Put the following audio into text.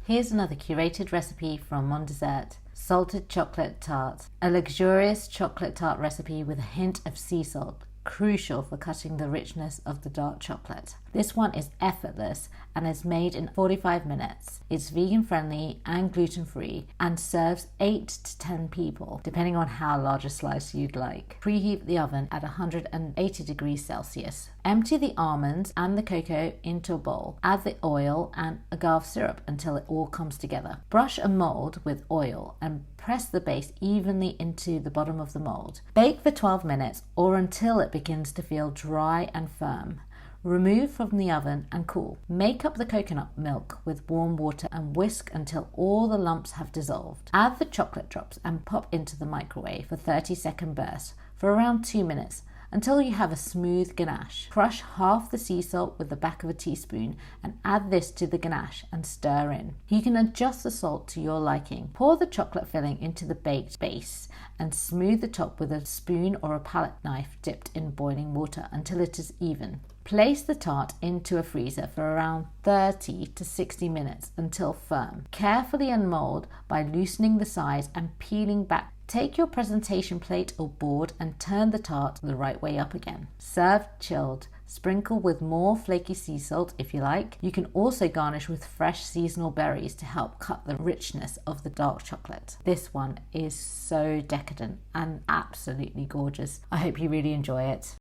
Here's another curated recipe from Mon Dessert. Salted Chocolate Tart. A luxurious chocolate tart recipe with a hint of sea salt, crucial for cutting the richness of the dark chocolate. This one is effortless and is made in 45 minutes. It's vegan friendly and gluten free and serves 8 to 10 people, depending on how large a slice you'd like. Preheat the oven at 180 degrees Celsius. Empty the almonds and the cacao into a bowl. Add the oil and agave syrup until it all comes together. Brush a mould with oil and press the base evenly into the bottom of the mould. Bake for 12 minutes or until it begins to feel dry and firm. Remove from the oven and cool. Make up the coconut milk with warm water and whisk until all the lumps have dissolved. Add the chocolate drops and pop into the microwave for 30-second bursts for around 2 minutes until you have a smooth ganache. Crush half the sea salt with the back of a teaspoon and add this to the ganache and stir in. You can adjust the salt to your liking. Pour the chocolate filling into the baked base and smooth the top with a spoon or a palette knife dipped in boiling water until it is even. Place the tart into a freezer for around 30 to 60 minutes until firm. Carefully unmold by loosening the sides and peeling back. Take your presentation plate or board and turn the tart the right way up again. Serve chilled. Sprinkle with more flaky sea salt if you like. You can also garnish with fresh seasonal berries to help cut the richness of the dark chocolate. This one is so decadent and absolutely gorgeous. I hope you really enjoy it.